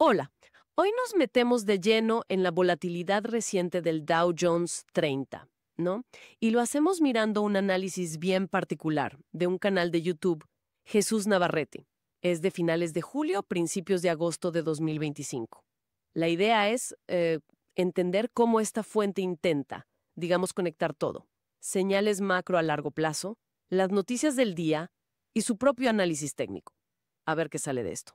Hola, hoy nos metemos de lleno en la volatilidad reciente del Dow Jones 30, ¿no? Y lo hacemos mirando un análisis bien particular de un canal de YouTube, Jesús Navarrete. Es de finales de julio, principios de agosto de 2025. La idea es entender cómo esta fuente intenta, digamos, conectar todo. Señales macro a largo plazo, las noticias del día y su propio análisis técnico. A ver qué sale de esto.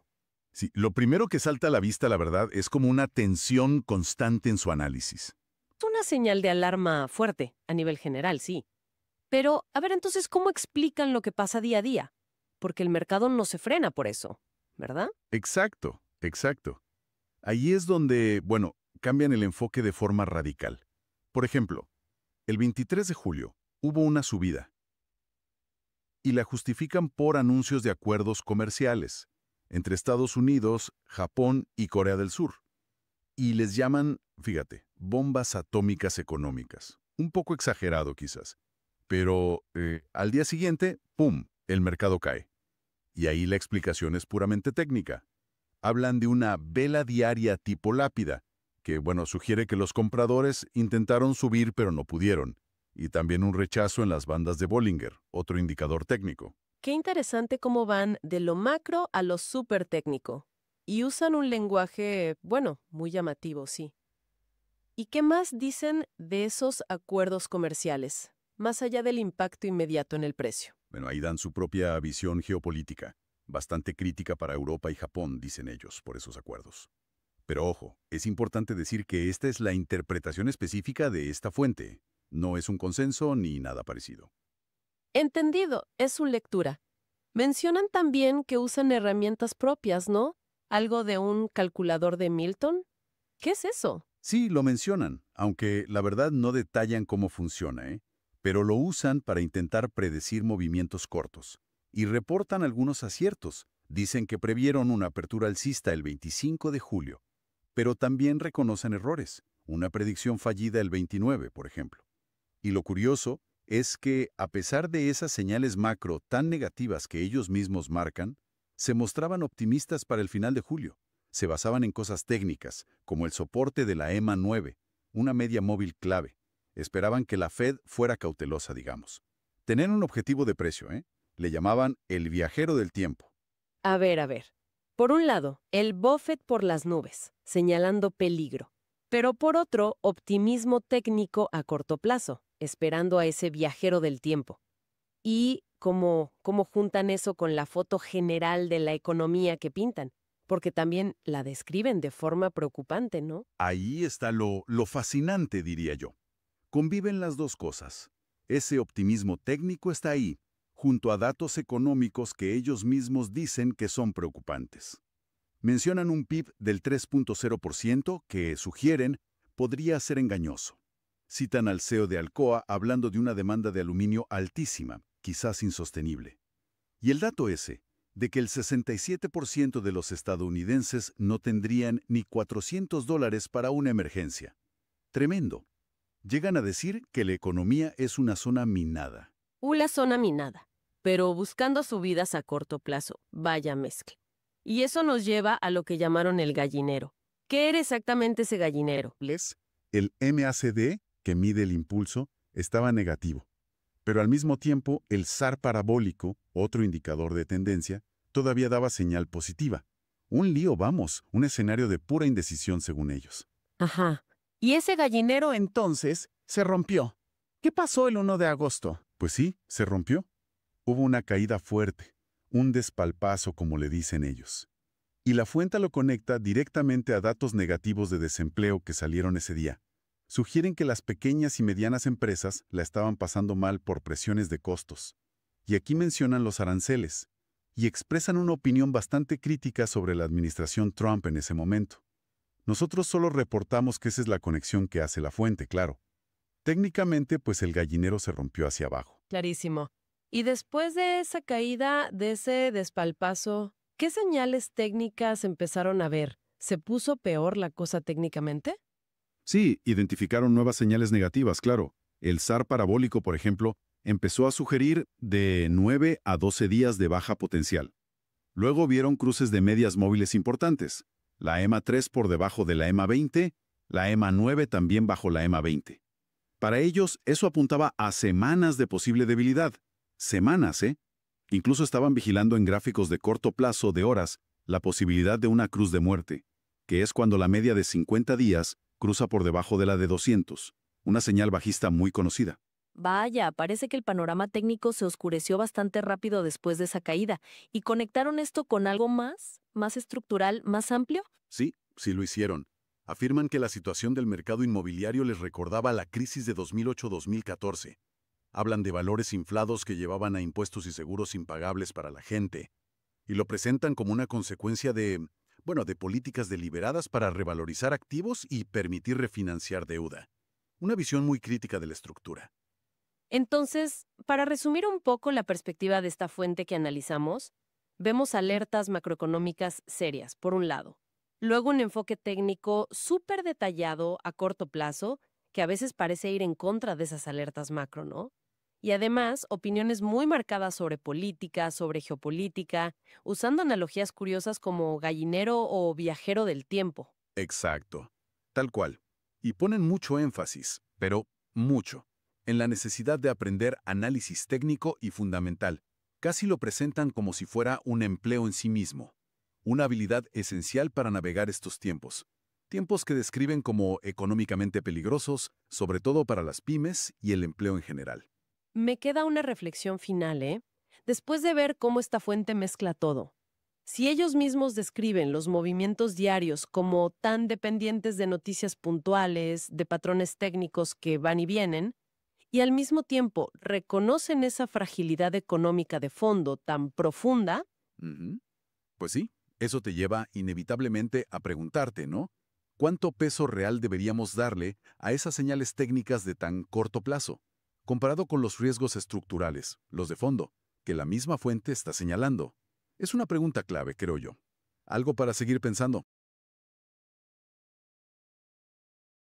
Sí, lo primero que salta a la vista, la verdad, es como una tensión constante en su análisis. Es una señal de alarma fuerte, a nivel general, sí. Pero, a ver, entonces, ¿cómo explican lo que pasa día a día? Porque el mercado no se frena por eso, ¿verdad? Exacto, exacto. Ahí es donde, bueno, cambian el enfoque de forma radical. Por ejemplo, el 23 de julio hubo una subida y la justifican por anuncios de acuerdos comerciales entre Estados Unidos, Japón y Corea del Sur. Y les llaman, fíjate, bombas atómicas económicas. Un poco exagerado quizás. Pero al día siguiente, ¡pum!, el mercado cae. Y ahí la explicación es puramente técnica. Hablan de una vela diaria tipo lápida, que, bueno, sugiere que los compradores intentaron subir pero no pudieron. Y también un rechazo en las bandas de Bollinger, otro indicador técnico. Qué interesante cómo van de lo macro a lo súper técnico. Y usan un lenguaje, bueno, muy llamativo, sí. ¿Y qué más dicen de esos acuerdos comerciales, más allá del impacto inmediato en el precio? Bueno, ahí dan su propia visión geopolítica, bastante crítica para Europa y Japón, dicen ellos, por esos acuerdos. Pero ojo, es importante decir que esta es la interpretación específica de esta fuente. No es un consenso ni nada parecido. Entendido, es su lectura. Mencionan también que usan herramientas propias, ¿no? ¿Algo de un calculador de Milton? ¿Qué es eso? Sí, lo mencionan, aunque la verdad no detallan cómo funciona, ¿eh? Pero lo usan para intentar predecir movimientos cortos. Y reportan algunos aciertos. Dicen que previeron una apertura alcista el 25 de julio. Pero también reconocen errores. Una predicción fallida el 29, por ejemplo. Y lo curioso es que, a pesar de esas señales macro tan negativas que ellos mismos marcan, se mostraban optimistas para el final de julio. Se basaban en cosas técnicas, como el soporte de la EMA 9, una media móvil clave. Esperaban que la Fed fuera cautelosa, digamos. Tenían un objetivo de precio, ¿eh? Le llamaban el viajero del tiempo. A ver, a ver. Por un lado, el Buffett por las nubes, señalando peligro. Pero por otro, optimismo técnico a corto plazo, esperando a ese viajero del tiempo. Y cómo juntan eso con la foto general de la economía que pintan, porque también la describen de forma preocupante, ¿no? Ahí está lo fascinante, diría yo. Conviven las dos cosas. Ese optimismo técnico está ahí, junto a datos económicos que ellos mismos dicen que son preocupantes. Mencionan un PIB del 3.0% que, sugieren, podría ser engañoso. Citan al CEO de Alcoa hablando de una demanda de aluminio altísima, quizás insostenible. Y el dato ese, de que el 67% de los estadounidenses no tendrían ni $400 para una emergencia. Tremendo. Llegan a decir que la economía es una zona minada. Una zona minada, pero buscando subidas a corto plazo. Vaya mezcla. Y eso nos lleva a lo que llamaron el gallinero. ¿Qué era exactamente ese gallinero? El MACD, que mide el impulso, estaba negativo. Pero al mismo tiempo, el SAR parabólico, otro indicador de tendencia, todavía daba señal positiva. Un lío, vamos, un escenario de pura indecisión según ellos. Ajá. Y ese gallinero entonces se rompió. ¿Qué pasó el 1 de agosto? Pues sí, se rompió. Hubo una caída fuerte, un despalpazo como le dicen ellos. Y la fuente lo conecta directamente a datos negativos de desempleo que salieron ese día. Sugieren que las pequeñas y medianas empresas la estaban pasando mal por presiones de costos. Y aquí mencionan los aranceles, y expresan una opinión bastante crítica sobre la administración Trump en ese momento. Nosotros solo reportamos que esa es la conexión que hace la fuente, claro. Técnicamente, pues el gallinero se rompió hacia abajo. Clarísimo. Y después de esa caída, de ese despalpazo, ¿qué señales técnicas empezaron a ver? ¿Se puso peor la cosa técnicamente? Sí, identificaron nuevas señales negativas, claro. El SAR parabólico, por ejemplo, empezó a sugerir de 9 a 12 días de baja potencial. Luego vieron cruces de medias móviles importantes, La EMA 3 por debajo de la EMA 20, la EMA 9 también bajo la EMA 20. Para ellos, eso apuntaba a semanas de posible debilidad. Semanas, ¿eh? Incluso estaban vigilando en gráficos de corto plazo de horas la posibilidad de una cruz de muerte, que es cuando la media de 50 días cruza por debajo de la de 200, una señal bajista muy conocida. Vaya, parece que el panorama técnico se oscureció bastante rápido después de esa caída. ¿Y conectaron esto con algo más estructural, más amplio? Sí, sí lo hicieron. Afirman que la situación del mercado inmobiliario les recordaba la crisis de 2008-2014. Hablan de valores inflados que llevaban a impuestos y seguros impagables para la gente, y lo presentan como una consecuencia de políticas deliberadas para revalorizar activos y permitir refinanciar deuda. Una visión muy crítica de la estructura. Entonces, para resumir un poco la perspectiva de esta fuente que analizamos, vemos alertas macroeconómicas serias, por un lado. Luego un enfoque técnico súper detallado a corto plazo, que a veces parece ir en contra de esas alertas macro, ¿no? Y además, opiniones muy marcadas sobre política, sobre geopolítica, usando analogías curiosas como gallinero o viajero del tiempo. Exacto. Tal cual. Y ponen mucho énfasis, pero mucho, en la necesidad de aprender análisis técnico y fundamental. Casi lo presentan como si fuera un empleo en sí mismo. Una habilidad esencial para navegar estos tiempos. Tiempos que describen como económicamente peligrosos, sobre todo para las pymes y el empleo en general. Me queda una reflexión final, ¿eh? Después de ver cómo esta fuente mezcla todo. Si ellos mismos describen los movimientos diarios como tan dependientes de noticias puntuales, de patrones técnicos que van y vienen, y al mismo tiempo reconocen esa fragilidad económica de fondo tan profunda, Ujú. Pues sí, eso te lleva inevitablemente a preguntarte, ¿no? ¿Cuánto peso real deberíamos darle a esas señales técnicas de tan corto plazo, comparado con los riesgos estructurales, los de fondo, que la misma fuente está señalando? Es una pregunta clave, creo yo. Algo para seguir pensando.